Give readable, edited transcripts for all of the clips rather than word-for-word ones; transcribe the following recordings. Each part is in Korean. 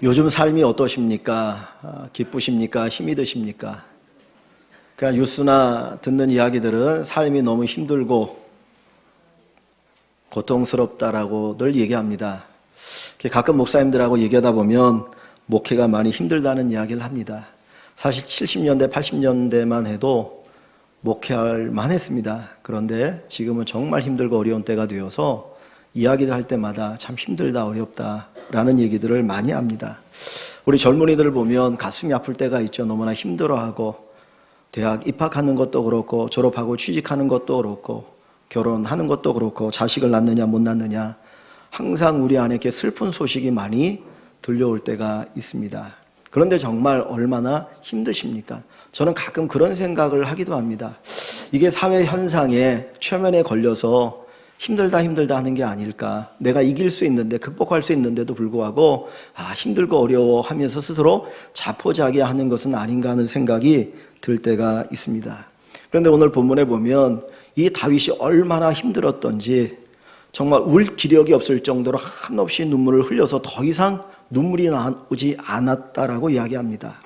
요즘 삶이 어떠십니까? 기쁘십니까? 힘이 드십니까? 그냥 뉴스나 듣는 이야기들은 삶이 너무 힘들고 고통스럽다라고 늘 얘기합니다. 가끔 목사님들하고 얘기하다 보면 목회가 많이 힘들다는 이야기를 합니다. 사실 70년대, 80년대만 해도 목회할 만했습니다. 그런데 지금은 정말 힘들고 어려운 때가 되어서 이야기를 할 때마다 참 힘들다, 어렵다라는 얘기들을 많이 합니다. 우리 젊은이들을 보면 가슴이 아플 때가 있죠. 너무나 힘들어하고 대학 입학하는 것도 그렇고 졸업하고 취직하는 것도 그렇고 결혼하는 것도 그렇고 자식을 낳느냐 못 낳느냐 항상 우리 안에 이렇게 슬픈 소식이 많이 들려올 때가 있습니다. 그런데 정말 얼마나 힘드십니까? 저는 가끔 그런 생각을 하기도 합니다. 이게 사회 현상에 최면에 걸려서 힘들다 하는 게 아닐까. 내가 이길 수 있는데 극복할 수 있는데도 불구하고 힘들고 어려워 하면서 스스로 자포자기하는 것은 아닌가 하는 생각이 들 때가 있습니다. 그런데 오늘 본문에 보면 이 다윗이 얼마나 힘들었던지 정말 울 기력이 없을 정도로 한없이 눈물을 흘려서 더 이상 눈물이 나오지 않았다라고 이야기합니다.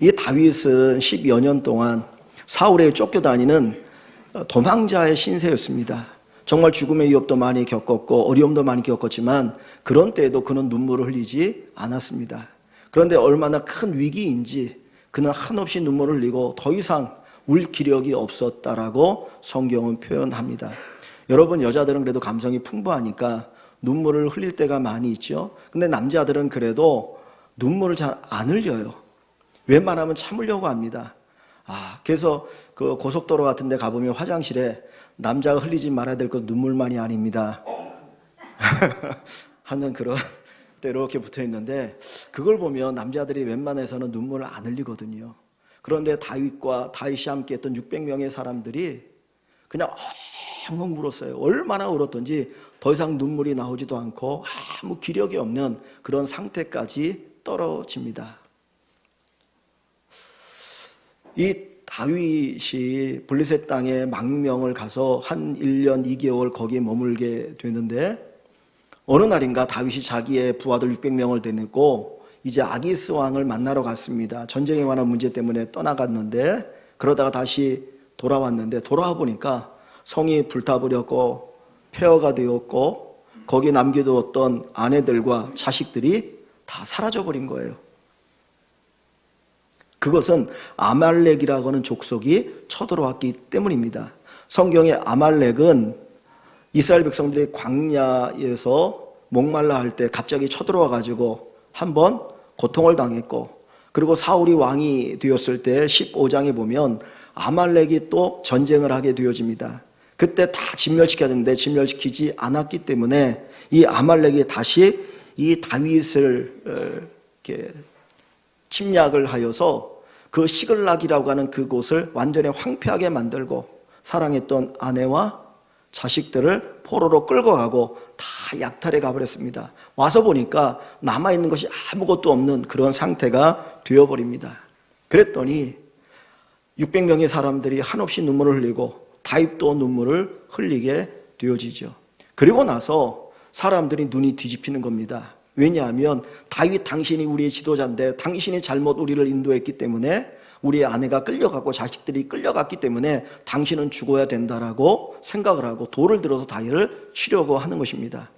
이 다윗은 10여 년 동안 사울에 쫓겨다니는 도망자의 신세였습니다. 정말 죽음의 위협도 많이 겪었고 어려움도 많이 겪었지만 그런 때에도 그는 눈물을 흘리지 않았습니다. 그런데 얼마나 큰 위기인지 그는 한없이 눈물을 흘리고 더 이상 울 기력이 없었다라고 성경은 표현합니다. 여러분, 여자들은 그래도 감성이 풍부하니까 눈물을 흘릴 때가 많이 있죠. 근데 남자들은 그래도 눈물을 잘 안 흘려요. 웬만하면 참으려고 합니다. 그래서 그 고속도로 같은 데 가보면 화장실에 남자가 흘리지 말아야 될 것 눈물만이 아닙니다 하는 그런 때 이렇게 붙어 있는데 그걸 보면 남자들이 웬만해서는 눈물을 안 흘리거든요. 그런데 다윗이 함께 했던 600명의 사람들이 그냥 엉엉 울었어요. 얼마나 울었던지 더 이상 눈물이 나오지도 않고 아무 기력이 없는 그런 상태까지 떨어집니다. 이 다윗이 블레셋 땅에 망명을 가서 한 1년 2개월 거기에 머물게 되는데 어느 날인가 다윗이 자기의 부하들 600명을 데리고 이제 아기스 왕을 만나러 갔습니다. 전쟁에 관한 문제 때문에 떠나갔는데 그러다가 다시 돌아왔는데 돌아와 보니까 성이 불타버렸고 폐허가 되었고 거기에 남겨두었던 아내들과 자식들이 다 사라져버린 거예요. 그것은 아말렉이라고 하는 족속이 쳐들어왔기 때문입니다. 성경의 아말렉은 이스라엘 백성들이 광야에서 목말라 할 때 갑자기 쳐들어와 가지고 한번 고통을 당했고 그리고 사울이 왕이 되었을 때 15장에 보면 아말렉이 또 전쟁을 하게 되어집니다. 그때 다 진멸시켜야 되는데 진멸시키지 않았기 때문에 이 아말렉이 다시 이 다윗을 이렇게 침략을 하여서 그 시글락이라고 하는 그곳을 완전히 황폐하게 만들고 사랑했던 아내와 자식들을 포로로 끌고 가고 다 약탈해 가버렸습니다. 와서 보니까 남아있는 것이 아무것도 없는 그런 상태가 되어버립니다. 그랬더니 600명의 사람들이 한없이 눈물을 흘리고 다윗도 눈물을 흘리게 되어지죠. 그리고 나서 사람들이 눈이 뒤집히는 겁니다. 왜냐하면 다윗 당신이 우리의 지도자인데 당신이 잘못 우리를 인도했기 때문에 우리의 아내가 끌려갔고 자식들이 끌려갔기 때문에 당신은 죽어야 된다라고 생각을 하고 돌을 들어서 다윗을 치려고 하는 것입니다.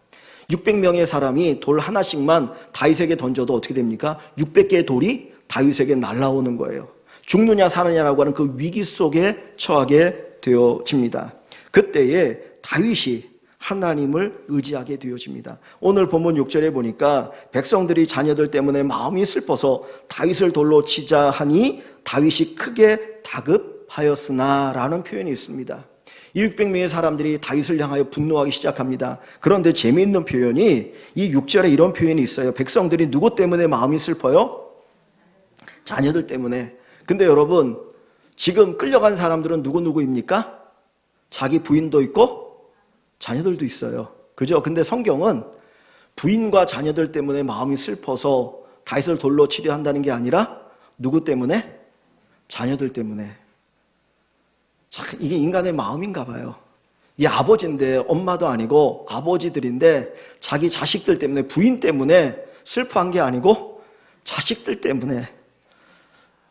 600명의 사람이 돌 하나씩만 다윗에게 던져도 어떻게 됩니까? 600개의 돌이 다윗에게 날아오는 거예요. 죽느냐 사느냐라고 하는 그 위기 속에 처하게 되어집니다. 그때에 다윗이 하나님을 의지하게 되어집니다. 오늘 본문 6절에 보니까 백성들이 자녀들 때문에 마음이 슬퍼서 다윗을 돌로 치자 하니 다윗이 크게 다급하였으나 라는 표현이 있습니다. 이 600명의 사람들이 다윗을 향하여 분노하기 시작합니다. 그런데 재미있는 표현이 이 6절에 이런 표현이 있어요. 백성들이 누구 때문에 마음이 슬퍼요? 자녀들 때문에. 근데 여러분, 지금 끌려간 사람들은 누구입니까? 자기 부인도 있고 자녀들도 있어요. 그죠? 근데 성경은 부인과 자녀들 때문에 마음이 슬퍼서 다윗을 돌로 치려 한다는 게 아니라 누구 때문에? 자녀들 때문에. 자, 이게 인간의 마음인가 봐요. 이 아버지인데, 엄마도 아니고 아버지들인데 자기 자식들 때문에, 부인 때문에 슬퍼한 게 아니고 자식들 때문에.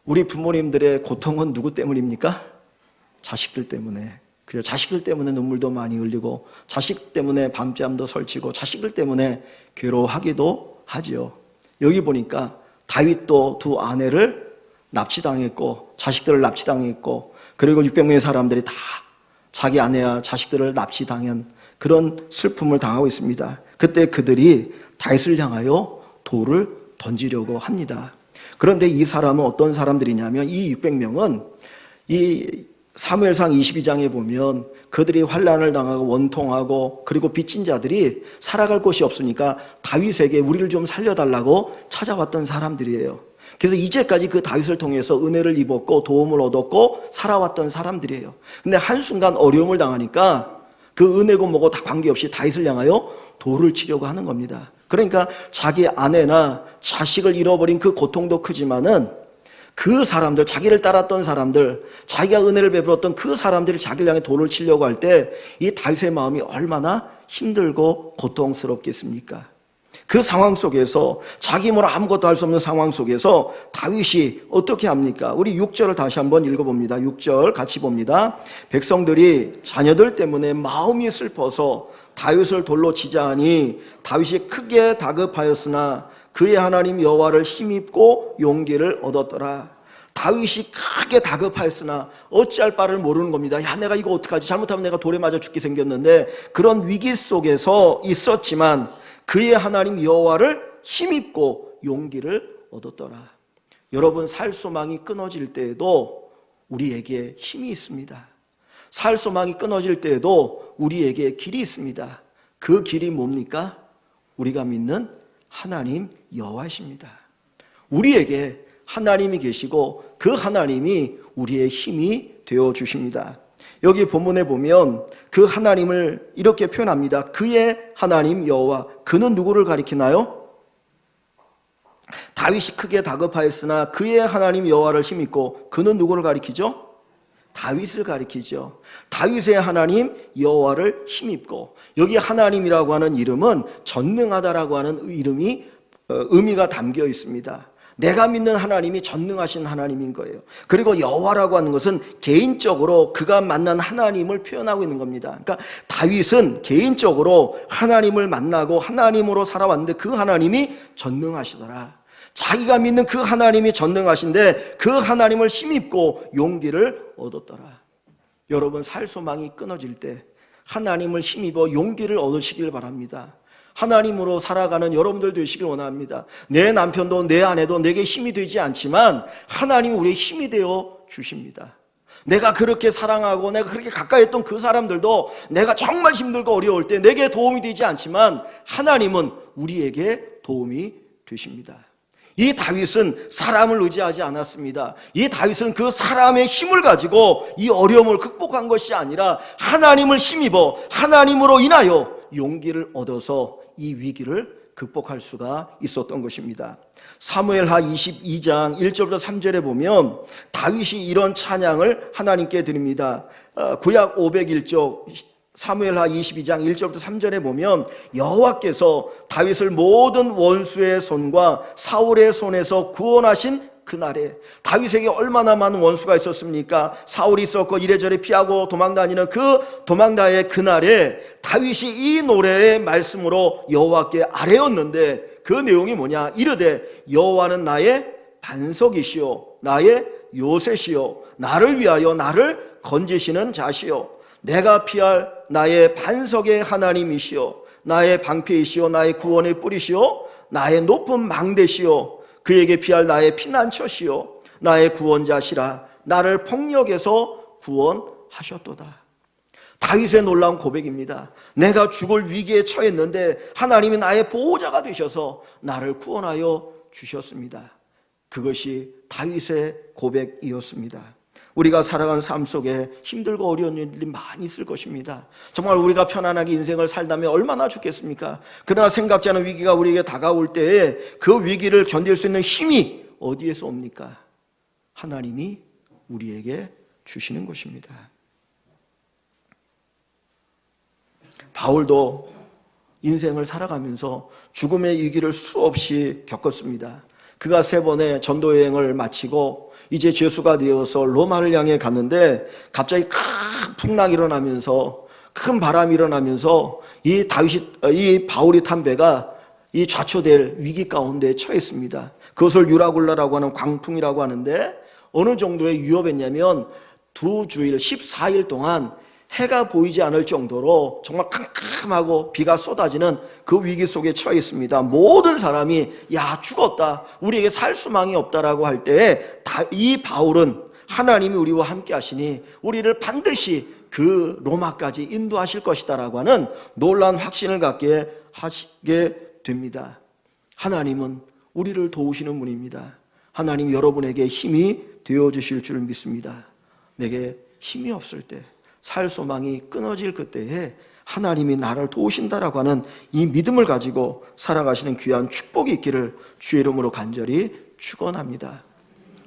우리 부모님들의 고통은 누구 때문입니까? 자식들 때문에. 그래서 자식들 때문에 눈물도 많이 흘리고, 자식 때문에 밤잠도 설치고, 자식들 때문에 괴로워하기도 하지요. 여기 보니까 다윗도 두 아내를 납치당했고, 자식들을 납치당했고, 그리고 600명의 사람들이 다 자기 아내와 자식들을 납치당한 그런 슬픔을 당하고 있습니다. 그때 그들이 다윗을 향하여 돌을 던지려고 합니다. 그런데 이 사람은 어떤 사람들이냐면, 이 600명은 이 사무엘상 22장에 보면 그들이 환난을 당하고 원통하고, 그리고 빚진 자들이 살아갈 곳이 없으니까 다윗에게 우리를 좀 살려달라고 찾아왔던 사람들이에요. 그래서 이제까지 그 다윗을 통해서 은혜를 입었고 도움을 얻었고 살아왔던 사람들이에요. 근데 한순간 어려움을 당하니까 그 은혜고 뭐고 다 관계없이 다윗을 향하여 돌을 치려고 하는 겁니다. 그러니까 자기 아내나 자식을 잃어버린 그 고통도 크지만은 그 사람들, 자기를 따랐던 사람들, 자기가 은혜를 베풀었던 그 사람들이 자기를 향해 돌을 치려고 할 때 이 다윗의 마음이 얼마나 힘들고 고통스럽겠습니까? 그 상황 속에서, 자기 힘으로 아무것도 할 수 없는 상황 속에서 다윗이 어떻게 합니까? 우리 6절을 다시 한번 읽어봅니다. 6절 같이 봅니다. 백성들이 자녀들 때문에 마음이 슬퍼서 다윗을 돌로 치자 하니 다윗이 크게 다급하였으나 그의 하나님 여호와를 힘입고 용기를 얻었더라. 다윗이 크게 다급하였으나 어찌할 바를 모르는 겁니다. 야, 내가 이거 어떡하지? 잘못하면 내가 돌에 맞아 죽게 생겼는데, 그런 위기 속에서 있었지만 그의 하나님 여호와를 힘입고 용기를 얻었더라. 여러분, 살 소망이 끊어질 때에도 우리에게 힘이 있습니다. 살 소망이 끊어질 때에도 우리에게 길이 있습니다. 그 길이 뭡니까? 우리가 믿는 하나님 여호와이십니다. 우리에게 하나님이 계시고 그 하나님이 우리의 힘이 되어 주십니다. 여기 본문에 보면 그 하나님을 이렇게 표현합니다. 그의 하나님 여호와. 그는 누구를 가리키나요? 다윗이 크게 다급하였으나 그의 하나님 여호와를 힘입고, 그는 누구를 가리키죠? 다윗을 가리키죠. 다윗의 하나님 여호와를 힘입고, 여기 하나님이라고 하는 이름은 전능하다라고 하는 의미가 담겨 있습니다. 내가 믿는 하나님이 전능하신 하나님인 거예요. 그리고 여호와라고 하는 것은 개인적으로 그가 만난 하나님을 표현하고 있는 겁니다. 그러니까 다윗은 개인적으로 하나님을 만나고 하나님으로 살아왔는데 그 하나님이 전능하시더라. 자기가 믿는 그 하나님이 전능하신데 그 하나님을 힘입고 용기를 얻었더라. 여러분, 살 소망이 끊어질 때 하나님을 힘입어 용기를 얻으시길 바랍니다. 하나님으로 살아가는 여러분들 되시길 원합니다. 내 남편도 내 아내도 내게 힘이 되지 않지만 하나님이 우리의 힘이 되어 주십니다. 내가 그렇게 사랑하고 내가 그렇게 가까이 했던 그 사람들도 내가 정말 힘들고 어려울 때 내게 도움이 되지 않지만 하나님은 우리에게 도움이 되십니다. 이 다윗은 사람을 의지하지 않았습니다. 이 다윗은 그 사람의 힘을 가지고 이 어려움을 극복한 것이 아니라 하나님을 힘입어 하나님으로 인하여 용기를 얻어서 이 위기를 극복할 수가 있었던 것입니다. 사무엘하 22장 1절부터 3절에 보면 다윗이 이런 찬양을 하나님께 드립니다. 구약 501쪽 사무엘하 22장 1절부터 3절에 보면 여호와께서 다윗을 모든 원수의 손과 사울의 손에서 구원하신 그날에, 다윗에게 얼마나 많은 원수가 있었습니까? 사울이 있었고 이래저래 피하고 도망다니는 그 도망다의 그날에 다윗이 이 노래의 말씀으로 여호와께 아뢰었는데 그 내용이 뭐냐? 이르되 여호와는 나의 반석이시오 나의 요새시오 나를 위하여 나를 건지시는 자시오 내가 피할 나의 반석의 하나님이시오 나의 방패이시오 나의 구원의 뿌리시오 나의 높은 망대시오 그에게 피할 나의 피난처시오 나의 구원자시라 나를 폭력에서 구원하셨도다. 다윗의 놀라운 고백입니다. 내가 죽을 위기에 처했는데 하나님이 나의 보호자가 되셔서 나를 구원하여 주셨습니다. 그것이 다윗의 고백이었습니다. 우리가 살아가는 삶 속에 힘들고 어려운 일들이 많이 있을 것입니다. 정말 우리가 편안하게 인생을 살다면 얼마나 좋겠습니까? 그러나 생각지 않은 위기가 우리에게 다가올 때에 그 위기를 견딜 수 있는 힘이 어디에서 옵니까? 하나님이 우리에게 주시는 것입니다. 바울도 인생을 살아가면서 죽음의 위기를 수없이 겪었습니다. 그가 3번의 전도 여행을 마치고 이제 죄수가 되어서 로마를 향해 갔는데 갑자기 큰 풍랑이 일어나면서 큰 바람이 일어나면서 이 바울이 탄 배가 이 좌초될 위기 가운데 처했습니다. 그것을 유라굴라라고 하는 광풍이라고 하는데 어느 정도의 위협했냐면 2주일 14일 동안 해가 보이지 않을 정도로 정말 캄캄하고 비가 쏟아지는 그 위기 속에 처해 있습니다. 모든 사람이 야 죽었다, 우리에게 살 수망이 없다라고 할 때에 이 바울은 하나님이 우리와 함께 하시니 우리를 반드시 그 로마까지 인도하실 것이다라고 하는 놀라운 확신을 갖게 하시게 됩니다. 하나님은 우리를 도우시는 분입니다. 하나님 여러분에게 힘이 되어주실 줄 믿습니다. 내게 힘이 없을 때, 살 소망이 끊어질 그때에 하나님이 나를 도우신다라고 하는 이 믿음을 가지고 살아가시는 귀한 축복이 있기를 주의 이름으로 간절히 축원합니다.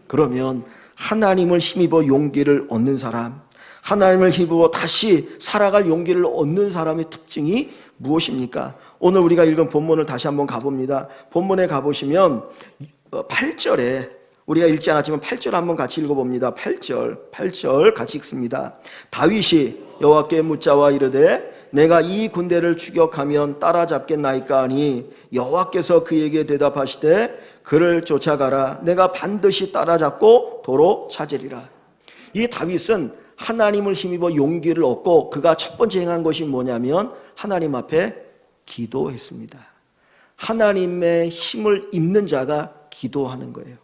그러면 하나님을 힘입어 용기를 얻는 사람, 하나님을 힘입어 다시 살아갈 용기를 얻는 사람의 특징이 무엇입니까? 오늘 우리가 읽은 본문을 다시 한번 가봅니다. 본문에 가보시면 8절에 우리가 읽지 않았지만 8절 한번 같이 읽어봅니다. 8절 같이 읽습니다. 다윗이 여호와께 묻자와 이르되 내가 이 군대를 추격하면 따라잡겠나이까 하니 여호와께서 그에게 대답하시되 그를 쫓아가라. 내가 반드시 따라잡고 도로 찾으리라. 이 다윗은 하나님을 힘입어 용기를 얻고 그가 첫 번째 행한 것이 뭐냐면 하나님 앞에 기도했습니다. 하나님의 힘을 입는 자가 기도하는 거예요.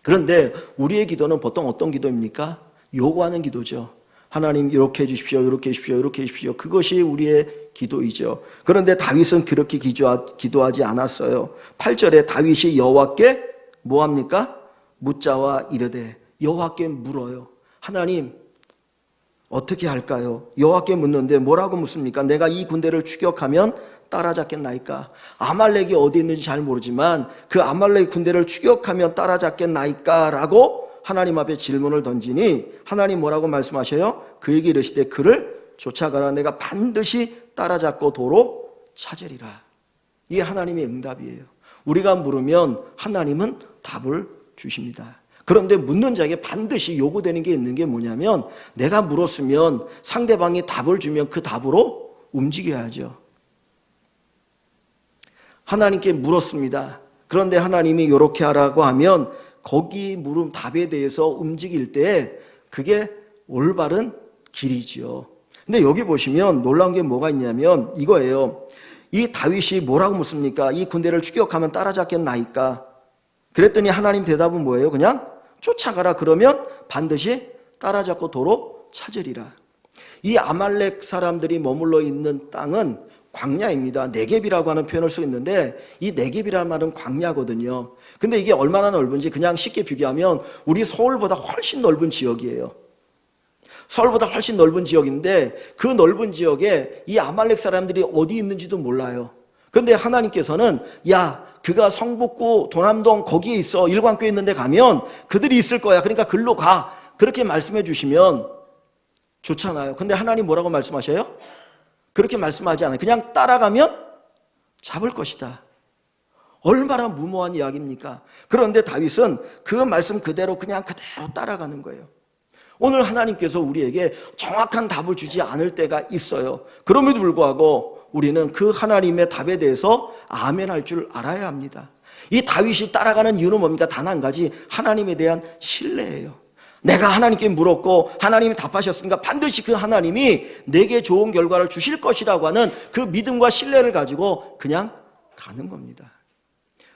그런데 우리의 기도는 보통 어떤 기도입니까? 요구하는 기도죠. 하나님 이렇게 해주십시오, 이렇게 해주십시오, 이렇게 해주십시오. 그것이 우리의 기도이죠. 그런데 다윗은 그렇게 기도하지 않았어요. 8절에 다윗이 여호와께 뭐합니까? 묻자와 이르되, 여호와께 물어요. 하나님 어떻게 할까요? 여호와께 묻는데 뭐라고 묻습니까? 내가 이 군대를 추격하면 따라잡겠나이까? 아말렉이 어디 있는지 잘 모르지만 그 아말렉 군대를 추격하면 따라잡겠나이까? 라고 하나님 앞에 질문을 던지니 하나님 뭐라고 말씀하셔요? 그에게 이르시되 그를 쫓아가라. 내가 반드시 따라잡고 도로 찾으리라. 이게 하나님의 응답이에요. 우리가 물으면 하나님은 답을 주십니다. 그런데 묻는 자에게 반드시 요구되는 게 있는 게 뭐냐면 내가 물었으면 상대방이 답을 주면 그 답으로 움직여야죠. 하나님께 물었습니다. 그런데 하나님이 이렇게 하라고 하면 거기 물은 답에 대해서 움직일 때 그게 올바른 길이죠. 근데 여기 보시면 놀라운 게 뭐가 있냐면 이거예요. 이 다윗이 뭐라고 묻습니까? 이 군대를 추격하면 따라잡겠나이까? 그랬더니 하나님 대답은 뭐예요? 그냥 쫓아가라. 그러면 반드시 따라잡고 도로 찾으리라. 이 아말렉 사람들이 머물러 있는 땅은 광야입니다. 네겝이라고 하는 표현을 쓰고 있는데 이 네겝이라는 말은 광야거든요. 근데 이게 얼마나 넓은지 그냥 쉽게 비교하면 우리 서울보다 훨씬 넓은 지역이에요. 서울보다 훨씬 넓은 지역인데 그 넓은 지역에 이 아말렉 사람들이 어디 있는지도 몰라요. 근데 하나님께서는 야, 그가 성북구 도남동 거기에 있어. 일광교에 있는데 가면 그들이 있을 거야. 그러니까 글로 가. 그렇게 말씀해 주시면 좋잖아요. 근데 하나님 뭐라고 말씀하셔요? 그렇게 말씀하지 않아요. 그냥 따라가면 잡을 것이다. 얼마나 무모한 이야기입니까? 그런데 다윗은 그 말씀 그대로 그냥 그대로 따라가는 거예요. 오늘 하나님께서 우리에게 정확한 답을 주지 않을 때가 있어요. 그럼에도 불구하고 우리는 그 하나님의 답에 대해서 아멘 할 줄 알아야 합니다. 이 다윗이 따라가는 이유는 뭡니까? 단 한 가지, 하나님에 대한 신뢰예요. 내가 하나님께 물었고 하나님이 답하셨으니까 반드시 그 하나님이 내게 좋은 결과를 주실 것이라고 하는 그 믿음과 신뢰를 가지고 그냥 가는 겁니다.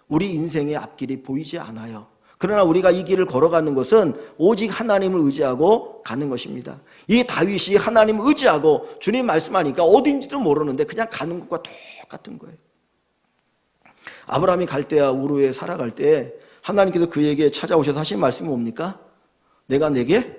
우리 인생의 앞길이 보이지 않아요. 그러나 우리가 이 길을 걸어가는 것은 오직 하나님을 의지하고 가는 것입니다. 이 다윗이 하나님을 의지하고 주님 말씀하니까 어딘지도 모르는데 그냥 가는 것과 똑같은 거예요. 아브라함이 갈대아 우르에 살아갈 때 하나님께서 그에게 찾아오셔서 하신 말씀이 뭡니까? 내가 내게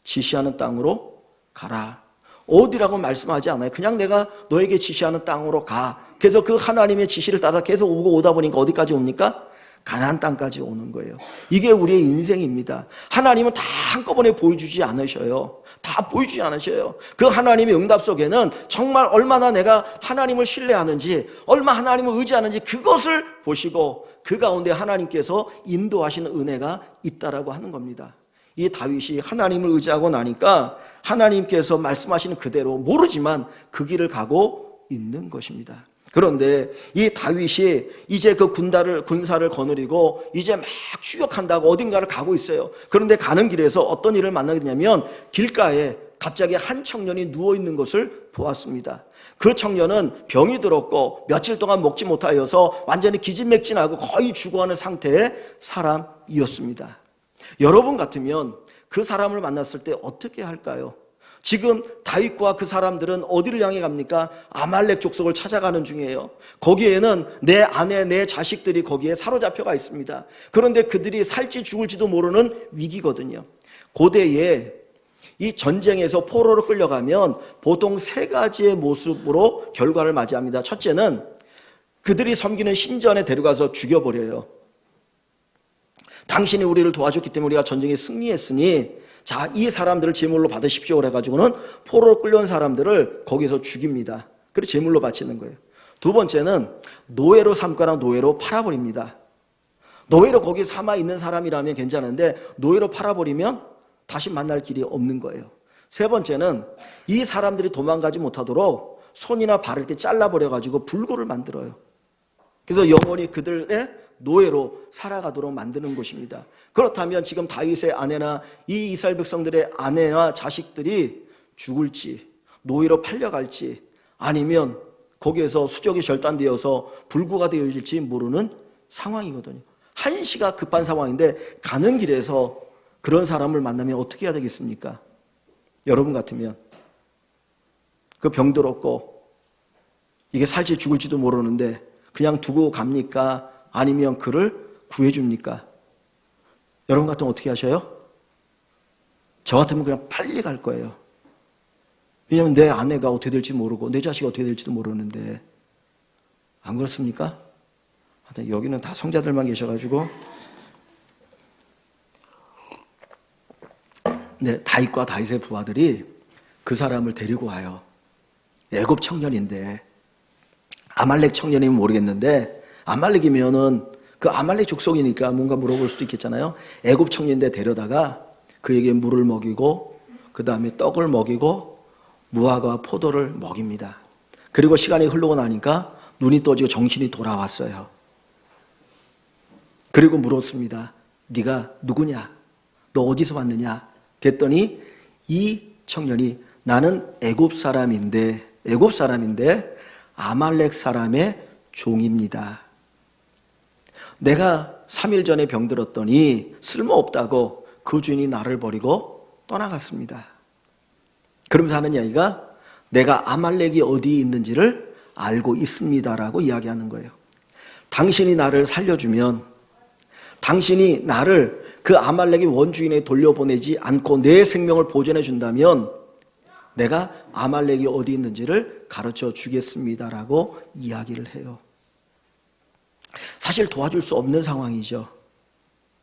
지시하는 땅으로 가라. 어디라고 말씀하지 않아요. 그냥 내가 너에게 지시하는 땅으로 가. 그래서 그 하나님의 지시를 따라 계속 오다 보니까 어디까지 옵니까? 가나안 땅까지 오는 거예요. 이게 우리의 인생입니다. 하나님은 다 한꺼번에 보여주지 않으셔요. 다 보여주지 않으셔요. 그 하나님의 응답 속에는 정말 얼마나 내가 하나님을 신뢰하는지, 얼마 하나님을 의지하는지 그것을 보시고 그 가운데 하나님께서 인도하시는 은혜가 있다라고 하는 겁니다. 이 다윗이 하나님을 의지하고 나니까 하나님께서 말씀하시는 그대로 모르지만 그 길을 가고 있는 것입니다. 그런데 이 다윗이 이제 그 군사를 거느리고 이제 막 추격한다고 어딘가를 가고 있어요. 그런데 가는 길에서 어떤 일을 만나게 되냐면 길가에 갑자기 한 청년이 누워있는 것을 보았습니다. 그 청년은 병이 들었고 며칠 동안 먹지 못하여서 완전히 기진맥진하고 거의 죽어가는 상태의 사람이었습니다. 여러분 같으면 그 사람을 만났을 때 어떻게 할까요? 지금 다윗과 그 사람들은 어디를 향해 갑니까? 아말렉 족속을 찾아가는 중이에요. 거기에는 내 아내, 내 자식들이 거기에 사로잡혀가 있습니다. 그런데 그들이 살지 죽을지도 모르는 위기거든요. 고대에 이 전쟁에서 포로로 끌려가면 보통 세 가지의 모습으로 결과를 맞이합니다. 첫째는 그들이 섬기는 신전에 데려가서 죽여버려요. 당신이 우리를 도와줬기 때문에 우리가 전쟁에 승리했으니 자, 이 사람들을 제물로 받으십시오 그래가지고는 포로로 끌려온 사람들을 거기서 죽입니다. 그래서 제물로 바치는 거예요. 두 번째는 노예로 삼거나 노예로 팔아버립니다. 노예로 거기 삼아 있는 사람이라면 괜찮은데 노예로 팔아버리면 다시 만날 길이 없는 거예요. 세 번째는 이 사람들이 도망가지 못하도록 손이나 발을 이렇게 잘라버려가지고 불구를 만들어요. 그래서 영원히 그들의 노예로 살아가도록 만드는 것입니다. 그렇다면 지금 다윗의 아내나 이 이스라엘 백성들의 아내나 자식들이 죽을지 노예로 팔려갈지 아니면 거기에서 수족이 절단되어서 불구가 되어질지 모르는 상황이거든요. 한시가 급한 상황인데 가는 길에서 그런 사람을 만나면 어떻게 해야 되겠습니까? 여러분 같으면 그 병들었고 이게 살지 죽을지도 모르는데 그냥 두고 갑니까? 아니면 그를 구해줍니까? 여러분 같으면 어떻게 하셔요? 저 같으면 그냥 빨리 갈 거예요. 왜냐하면 내 아내가 어떻게 될지 모르고 내 자식이 어떻게 될지도 모르는데 안 그렇습니까? 여기는 다 성자들만 계셔가지고 네, 다윗과 다윗의 부하들이 그 사람을 데리고 와요. 애굽 청년인데 아말렉 청년이면 모르겠는데 아말렉이면은 그 아말렉 족속이니까 뭔가 물어볼 수도 있겠잖아요. 애굽 청년인데 데려다가 그에게 물을 먹이고 그 다음에 떡을 먹이고 무화과 포도를 먹입니다. 그리고 시간이 흐르고 나니까 눈이 떠지고 정신이 돌아왔어요. 그리고 물었습니다. 네가 누구냐? 너 어디서 왔느냐? 그랬더니 이 청년이 나는 애굽 사람인데 아말렉 사람의 종입니다. 내가 3일 전에 병들었더니 쓸모없다고 그 주인이 나를 버리고 떠나갔습니다. 그러면서 하는 이야기가 내가 아말렉이 어디에 있는지를 알고 있습니다라고 이야기하는 거예요. 당신이 나를 살려주면 당신이 나를 그 아말렉의 원주인에 돌려보내지 않고 내 생명을 보존해 준다면 내가 아말렉이 어디 있는지를 가르쳐 주겠습니다라고 이야기를 해요. 사실 도와줄 수 없는 상황이죠.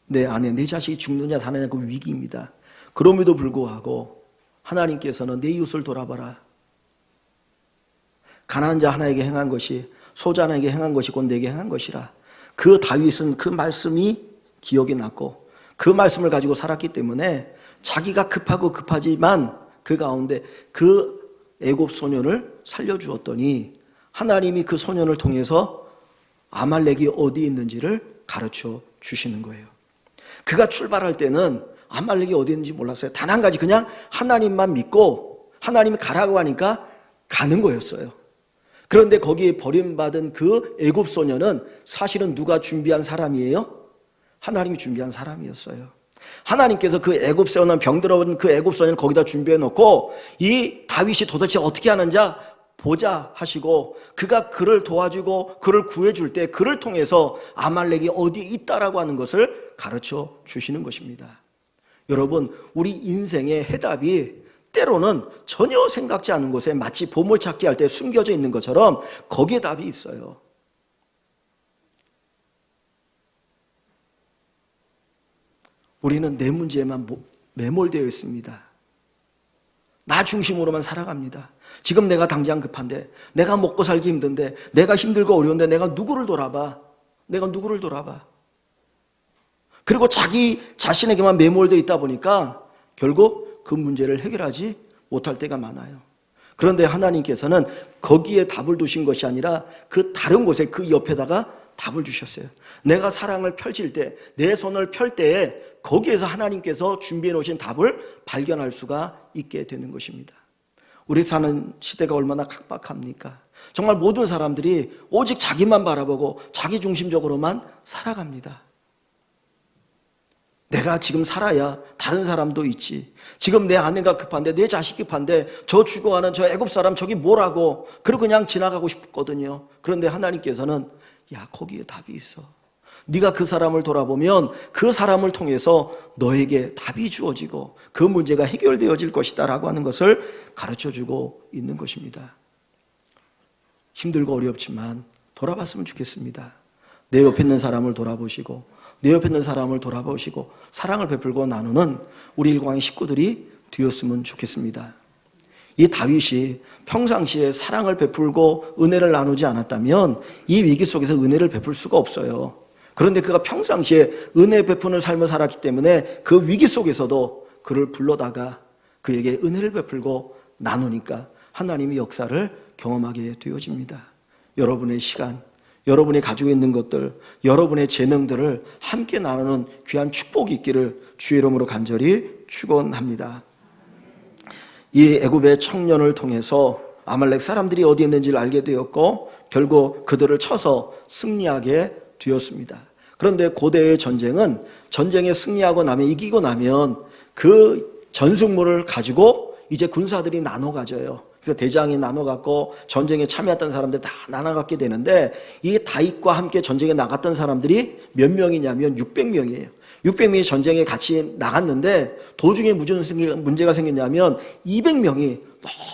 내 아내, 내 자식이 죽느냐 사느냐 그 위기입니다. 그럼에도 불구하고 하나님께서는 내 이웃을 돌아봐라. 가난한 자 하나에게 행한 것이 소자 하나에게 행한 것이 곧 내게 행한 것이라. 그 다윗은 그 말씀이 기억이 났고 그 말씀을 가지고 살았기 때문에 자기가 급하고 급하지만 그 가운데 그 애굽 소년을 살려주었더니 하나님이 그 소년을 통해서 아말렉이 어디 있는지를 가르쳐 주시는 거예요. 그가 출발할 때는 아말렉이 어디 있는지 몰랐어요. 단 한 가지 그냥 하나님만 믿고 하나님이 가라고 하니까 가는 거였어요. 그런데 거기에 버림받은 그 애굽 소년은 사실은 누가 준비한 사람이에요? 하나님이 준비한 사람이었어요. 하나님께서 그 애굽 소년 병들어온 그 애굽 소년을 거기다 준비해 놓고 이 다윗이 도대체 어떻게 하는지 보자 하시고 그가 그를 도와주고 그를 구해줄 때 그를 통해서 아말렉이 어디에 있다라고 하는 것을 가르쳐 주시는 것입니다. 여러분, 우리 인생의 해답이 때로는 전혀 생각지 않은 곳에 마치 보물찾기 할 때 숨겨져 있는 것처럼 거기에 답이 있어요. 우리는 내 문제에만 매몰되어 있습니다. 나 중심으로만 살아갑니다. 지금 내가 당장 급한데, 내가 먹고 살기 힘든데, 내가 힘들고 어려운데 내가 누구를 돌아봐? 그리고 자기 자신에게만 매몰되어 있다 보니까 결국 그 문제를 해결하지 못할 때가 많아요. 그런데 하나님께서는 거기에 답을 두신 것이 아니라 그 다른 곳에, 그 옆에다가 답을 주셨어요. 내가 사랑을 펼칠 때, 내 손을 펼 때에 거기에서 하나님께서 준비해 놓으신 답을 발견할 수가 있게 되는 것입니다. 우리 사는 시대가 얼마나 각박합니까? 정말 모든 사람들이 오직 자기만 바라보고 자기 중심적으로만 살아갑니다. 내가 지금 살아야 다른 사람도 있지. 지금 내 아내가 급한데, 내 자식이 급한데, 저 죽어가는 저 애굽 사람 저기 뭐라고, 그리고 그냥 지나가고 싶거든요. 그런데 하나님께서는 야, 거기에 답이 있어. 네가 그 사람을 돌아보면 그 사람을 통해서 너에게 답이 주어지고 그 문제가 해결되어질 것이다 라고 하는 것을 가르쳐주고 있는 것입니다. 힘들고 어렵지만 돌아봤으면 좋겠습니다. 내 옆에 있는 사람을 돌아보시고, 내 옆에 있는 사람을 돌아보시고 사랑을 베풀고 나누는 우리 일광의 식구들이 되었으면 좋겠습니다. 이 다윗이 평상시에 사랑을 베풀고 은혜를 나누지 않았다면 이 위기 속에서 은혜를 베풀 수가 없어요. 그런데 그가 평상시에 은혜 베푸는 삶을 살았기 때문에 그 위기 속에서도 그를 불러다가 그에게 은혜를 베풀고 나누니까 하나님의 역사를 경험하게 되어집니다. 여러분의 시간, 여러분이 가지고 있는 것들, 여러분의 재능들을 함께 나누는 귀한 축복이 있기를 주의 이름으로 간절히 축원합니다. 이 애굽의 청년을 통해서 아말렉 사람들이 어디 있는지를 알게 되었고 결국 그들을 쳐서 승리하게 되었습니다. 그런데 고대의 전쟁은 전쟁에 승리하고 나면, 이기고 나면 그 전승물을 가지고 이제 군사들이 나눠 가져요. 그래서 대장이 나눠 갖고 전쟁에 참여했던 사람들 다 나눠 갖게 되는데, 이 다윗과 함께 전쟁에 나갔던 사람들이 몇 명이냐면 600명이에요. 600명이 전쟁에 같이 나갔는데 도중에 무슨 문제가 생겼냐면 200명이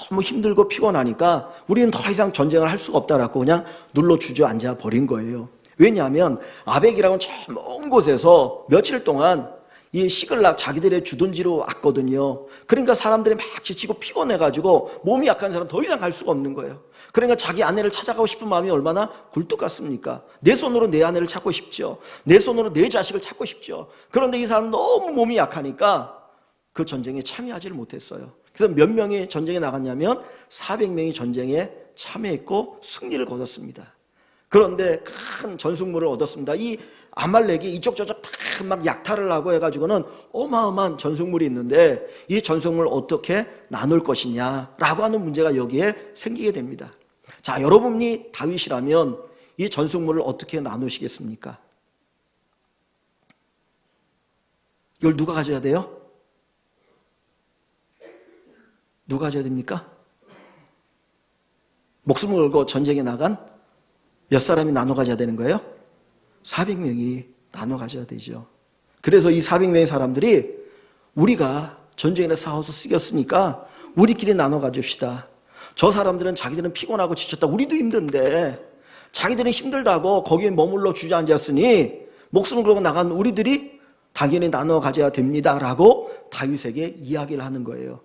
너무 힘들고 피곤하니까 우리는 더 이상 전쟁을 할 수가 없다라고 그냥 눌러 주저앉아 버린 거예요. 왜냐하면 아벡이라고는 저 먼 곳에서 며칠 동안 이 시글락 자기들의 주둔지로 왔거든요. 그러니까 사람들이 막 지치고 피곤해가지고 몸이 약한 사람 더 이상 갈 수가 없는 거예요. 그러니까 자기 아내를 찾아가고 싶은 마음이 얼마나 굴뚝 같습니까? 내 손으로 내 아내를 찾고 싶죠. 내 손으로 내 자식을 찾고 싶죠. 그런데 이 사람은 너무 몸이 약하니까 그 전쟁에 참여하지를 못했어요. 그래서 몇 명이 전쟁에 나갔냐면 400명이 전쟁에 참여했고 승리를 거뒀습니다. 그런데 큰 전승물을 얻었습니다. 이 아말렉이 이쪽 저쪽 다 막 약탈을 하고 해가지고는 어마어마한 전승물이 있는데 이 전승물을 어떻게 나눌 것이냐라고 하는 문제가 여기에 생기게 됩니다. 자, 여러분이 다윗이라면 이 전승물을 어떻게 나누시겠습니까? 이걸 누가 가져야 돼요? 누가 가져야 됩니까? 목숨을 걸고 전쟁에 나간 몇 사람이 나눠 가져야 되는 거예요? 400명이 나눠 가져야 되죠. 그래서 이 400명의 사람들이 우리가 전쟁에 싸워서 쓰겼으니까 우리끼리 나눠 가집시다. 저 사람들은 자기들은 피곤하고 지쳤다. 우리도 힘든데 자기들은 힘들다고 거기에 머물러 주저앉았으니 목숨을 걸고 나간 우리들이 당연히 나눠 가져야 됩니다라고 다윗에게 이야기를 하는 거예요.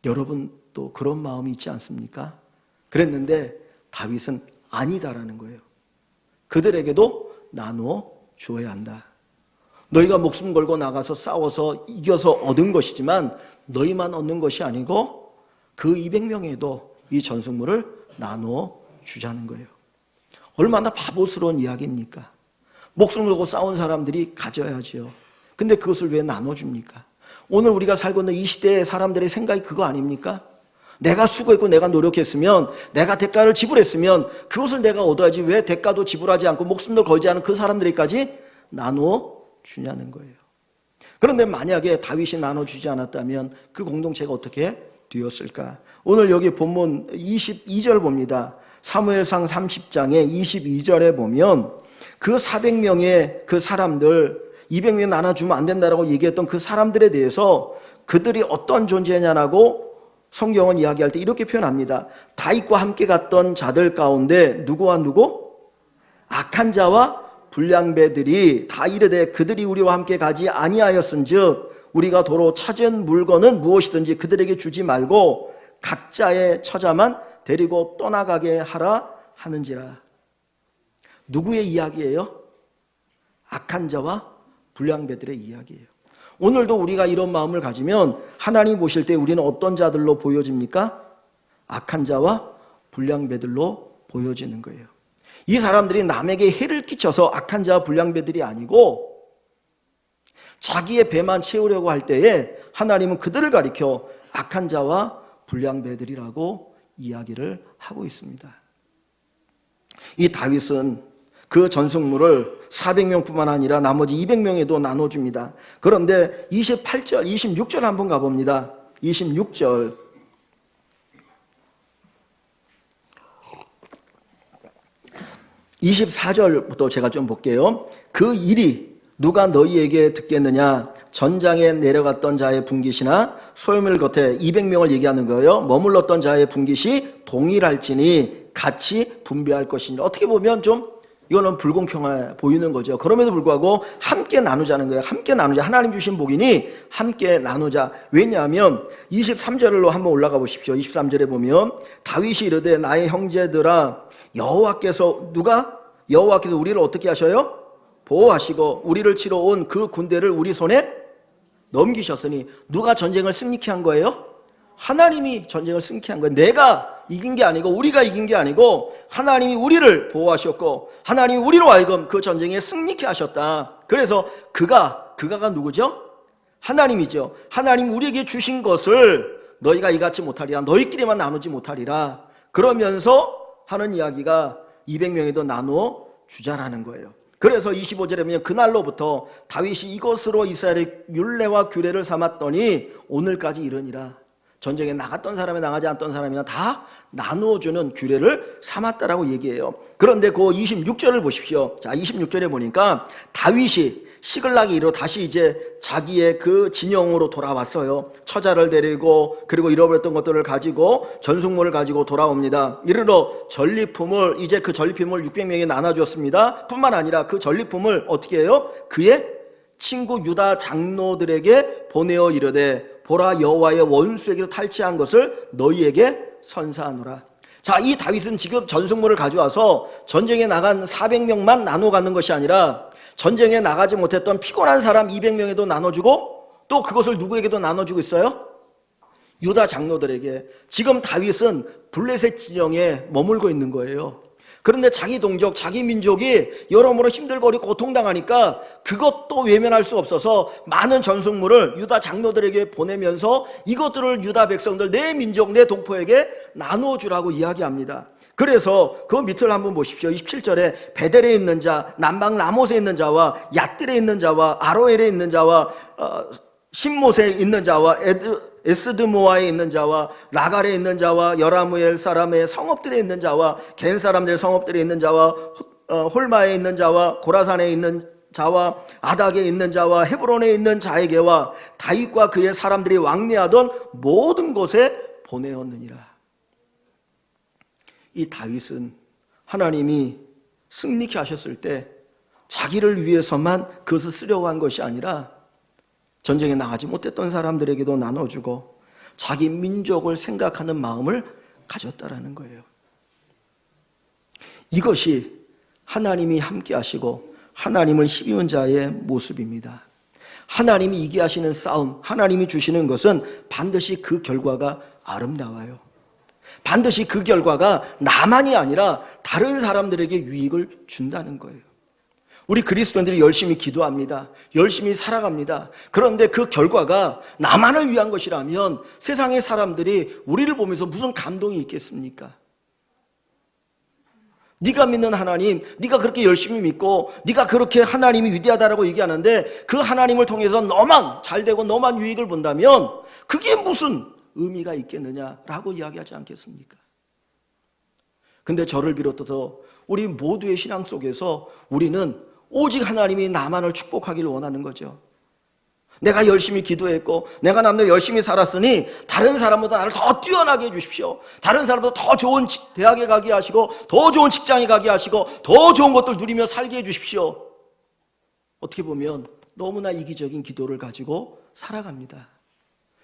여러분도 그런 마음이 있지 않습니까? 그랬는데 다윗은 아니다라는 거예요. 그들에게도 나누어 주어야 한다. 너희가 목숨 걸고 나가서 싸워서 이겨서 얻은 것이지만 너희만 얻는 것이 아니고 그 200명에도 이 전승물을 나누어 주자는 거예요. 얼마나 바보스러운 이야기입니까? 목숨 걸고 싸운 사람들이 가져야지요. 근데 그것을 왜 나눠줍니까? 오늘 우리가 살고 있는 이 시대의 사람들의 생각이 그거 아닙니까? 내가 수고했고 내가 노력했으면, 내가 대가를 지불했으면 그것을 내가 얻어야지 왜 대가도 지불하지 않고 목숨도 걸지 않은 그 사람들에게까지 나누어 주냐는 거예요. 그런데 만약에 다윗이 나눠주지 않았다면 그 공동체가 어떻게 되었을까? 오늘 여기 본문 22절 봅니다. 사무엘상 30장의 22절에 보면 그 400명의 그 사람들, 200명 나눠주면 안 된다라고 얘기했던 그 사람들에 대해서 그들이 어떤 존재냐라고 성경은 이야기할 때 이렇게 표현합니다. 다윗과 함께 갔던 자들 가운데 누구와 누구? 악한 자와 불량배들이 다 이르되 그들이 우리와 함께 가지 아니하였은즉 우리가 도로 찾은 물건은 무엇이든지 그들에게 주지 말고 각자의 처자만 데리고 떠나가게 하라 하는지라. 누구의 이야기예요? 악한 자와 불량배들의 이야기예요. 오늘도 우리가 이런 마음을 가지면 하나님 보실 때 우리는 어떤 자들로 보여집니까? 악한 자와 불량배들로 보여지는 거예요. 이 사람들이 남에게 해를 끼쳐서 악한 자와 불량배들이 아니고 자기의 배만 채우려고 할 때에 하나님은 그들을 가리켜 악한 자와 불량배들이라고 이야기를 하고 있습니다. 이 다윗은 그 전승물을 400명뿐만 아니라 나머지 200명에도 나눠줍니다. 그런데 28절, 26절 한번 가봅니다. 26절. (24절부터) 제가 좀 볼게요. 그 일이 누가 너희에게 듣겠느냐? 전장에 내려갔던 자의 분깃이나 소유물 겉에 200명을 얘기하는 거예요. 머물렀던 자의 분깃이 동일할지니 같이 분배할 것이니. 어떻게 보면 좀 이거는 불공평해 보이는 거죠. 그럼에도 불구하고 함께 나누자는 거예요. 함께 나누자. 하나님 주신 복이니 함께 나누자. 왜냐하면 23절로 한번 올라가 보십시오. 23절에 보면 다윗이 이르되 나의 형제들아 여호와께서 우리를 어떻게 하셔요? 보호하시고 우리를 치러 온 그 군대를 우리 손에 넘기셨으니. 누가 전쟁을 승리케 한 거예요? 하나님이 전쟁을 승리케 한 거예요. 내가 이긴 게 아니고 우리가 이긴 게 아니고 하나님이 우리를 보호하셨고 하나님이 우리로 하여금 그 전쟁에 승리케 하셨다. 그래서 그가가 누구죠? 하나님이죠. 하나님 우리에게 주신 것을 너희가 이같이 못하리라. 너희끼리만 나누지 못하리라. 그러면서 하는 이야기가 200명에도 나누어 주자라는 거예요. 그래서 25절에 보면 그날로부터 다윗이 이것으로 이스라엘의 율례와 규례를 삼았더니 오늘까지 이르니라. 전쟁에 나갔던 사람이 나가지 않았던 사람이나 다 나누어주는 규례를 삼았다라고 얘기해요. 그런데 그 26절을 보십시오. 자, 26절에 보니까 다윗이 시글락에 이르러 다시 이제 자기의 그 진영으로 돌아왔어요. 처자를 데리고 그리고 잃어버렸던 것들을 가지고 전승물을 가지고 돌아옵니다. 이르러 전리품을 이제 그 전리품을 600명에 나눠주었습니다. 뿐만 아니라 그 전리품을 어떻게 해요? 그의 친구 유다 장로들에게 보내어 이르되 보라 여호와의 원수에게서 탈취한 것을 너희에게 선사하노라. 자, 이 다윗은 지금 전승물을 가져와서 전쟁에 나간 400명만 나눠 가는 것이 아니라 전쟁에 나가지 못했던 피곤한 사람 200명에도 나눠주고 또 그것을 누구에게도 나눠주고 있어요? 유다 장로들에게. 지금 다윗은 블레셋 진영에 머물고 있는 거예요. 그런데 자기 동족, 자기 민족이 여러모로 힘들고 어렵고 고통당하니까 그것도 외면할 수 없어서 많은 전승물을 유다 장로들에게 보내면서 이것들을 유다 백성들, 내 민족, 내 동포에게 나눠주라고 이야기합니다. 그래서 그 밑을 한번 보십시오. 27절에 베델에 있는 자, 남방 라못에 있는 자와 얏들에 있는 자와 아로엘에 있는 자와 신못에 있는 자와 에스드모아에 있는 자와 라갈에 있는 자와 여라무엘 사람의 성읍들에 있는 자와 겐 사람들의 성읍들에 있는 자와 홀마에 있는 자와 고라산에 있는 자와 아닥에 있는 자와 헤브론에 있는 자에게와 다윗과 그의 사람들이 왕래하던 모든 곳에 보내었느니라. 이 다윗은 하나님이 승리케 하셨을 때 자기를 위해서만 그것을 쓰려고 한 것이 아니라 전쟁에 나가지 못했던 사람들에게도 나눠주고 자기 민족을 생각하는 마음을 가졌다라는 거예요. 이것이 하나님이 함께 하시고 하나님을 힘입은 자의 모습입니다. 하나님이 이기게 하시는 싸움, 하나님이 주시는 것은 반드시 그 결과가 아름다워요. 반드시 그 결과가 나만이 아니라 다른 사람들에게 유익을 준다는 거예요. 우리 그리스도인들이 열심히 기도합니다. 열심히 살아갑니다. 그런데 그 결과가 나만을 위한 것이라면 세상의 사람들이 우리를 보면서 무슨 감동이 있겠습니까? 네가 믿는 하나님, 네가 그렇게 열심히 믿고 네가 그렇게 하나님이 위대하다라고 얘기하는데 그 하나님을 통해서 너만 잘되고 너만 유익을 본다면 그게 무슨 의미가 있겠느냐라고 이야기하지 않겠습니까? 근데 저를 비롯해서 우리 모두의 신앙 속에서 우리는 오직 하나님이 나만을 축복하기를 원하는 거죠. 내가 열심히 기도했고 내가 남들 열심히 살았으니 다른 사람보다 나를 더 뛰어나게 해주십시오. 다른 사람보다 더 좋은 대학에 가게 하시고 더 좋은 직장에 가게 하시고 더 좋은 것들 누리며 살게 해주십시오. 어떻게 보면 너무나 이기적인 기도를 가지고 살아갑니다.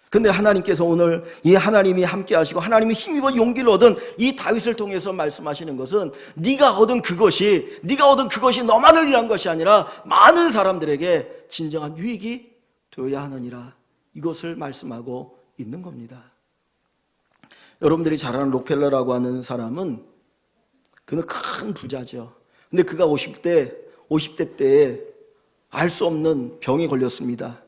근데 하나님께서 오늘 이 하나님이 함께 하시고 하나님이 힘입어 용기를 얻은 이 다윗을 통해서 말씀하시는 것은 네가 얻은 그것이 너만을 위한 것이 아니라 많은 사람들에게 진정한 유익이 되어야 하느니라, 이것을 말씀하고 있는 겁니다. 여러분들이 잘 아는 록펠러라고 하는 사람은 그는 큰 부자죠. 근데 그가 50대 때에 알 수 없는 병에 걸렸습니다.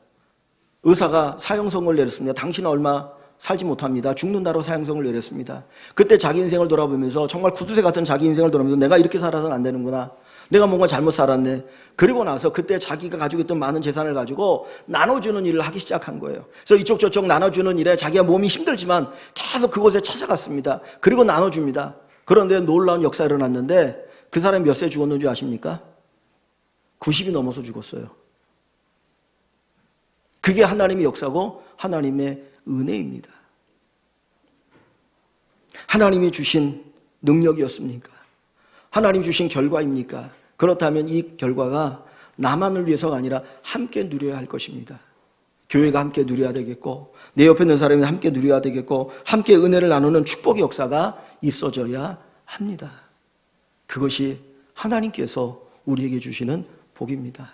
의사가 사형선고를 내렸습니다. 당신은 얼마 살지 못합니다. 죽는다로 사형선고를 내렸습니다. 그때 자기 인생을 돌아보면서 정말 구두쇠 같은 자기 인생을 돌아보면서 내가 이렇게 살아서는 안 되는구나, 내가 뭔가 잘못 살았네. 그리고 나서 그때 자기가 가지고 있던 많은 재산을 가지고 나눠주는 일을 하기 시작한 거예요. 그래서 이쪽 저쪽 나눠주는 일에 자기가 몸이 힘들지만 계속 그곳에 찾아갔습니다. 그리고 나눠줍니다. 그런데 놀라운 역사가 일어났는데 그 사람이 몇 세 죽었는지 아십니까? 90이 넘어서 죽었어요. 그게 하나님의 역사고 하나님의 은혜입니다. 하나님이 주신 능력이었습니까? 하나님이 주신 결과입니까? 그렇다면 이 결과가 나만을 위해서가 아니라 함께 누려야 할 것입니다. 교회가 함께 누려야 되겠고 내 옆에 있는 사람이 함께 누려야 되겠고 함께 은혜를 나누는 축복의 역사가 있어져야 합니다. 그것이 하나님께서 우리에게 주시는 복입니다.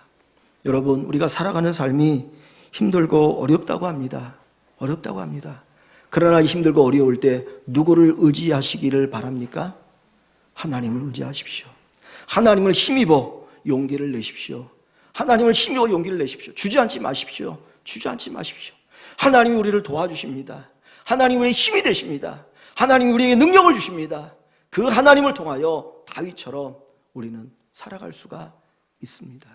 여러분, 우리가 살아가는 삶이 힘들고 어렵다고 합니다. 어렵다고 합니다. 그러나 힘들고 어려울 때 누구를 의지하시기를 바랍니까? 하나님을 의지하십시오. 하나님을 힘입어 용기를 내십시오. 하나님을 힘입어 용기를 내십시오. 주저앉지 마십시오. 주저앉지 마십시오. 하나님이 우리를 도와주십니다. 하나님이 우리의 힘이 되십니다. 하나님이 우리에게 능력을 주십니다. 그 하나님을 통하여 다윗처럼 우리는 살아갈 수가 있습니다.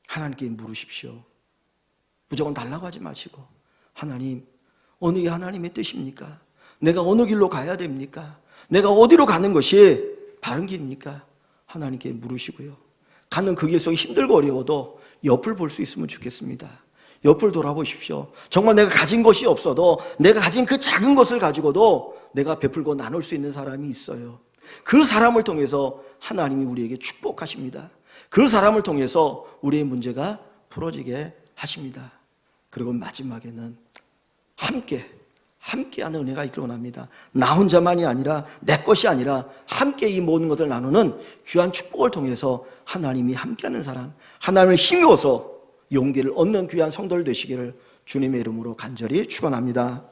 하나님께 물으십시오. 무조건 달라고 하지 마시고, 하나님, 어느 게 하나님의 뜻입니까? 내가 어느 길로 가야 됩니까? 내가 어디로 가는 것이 바른 길입니까? 하나님께 물으시고요. 가는 그 길 속에 힘들고 어려워도 옆을 볼 수 있으면 좋겠습니다. 옆을 돌아보십시오. 정말 내가 가진 것이 없어도 내가 가진 그 작은 것을 가지고도 내가 베풀고 나눌 수 있는 사람이 있어요. 그 사람을 통해서 하나님이 우리에게 축복하십니다. 그 사람을 통해서 우리의 문제가 풀어지게 하십니다. 그리고 마지막에는 함께하는 은혜가 일어납니다. 나 혼자만이 아니라, 내 것이 아니라 함께 이 모든 것을 나누는 귀한 축복을 통해서 하나님이 함께하는 사람, 하나님을 힘입어서 용기를 얻는 귀한 성도들 되시기를 주님의 이름으로 간절히 축원합니다.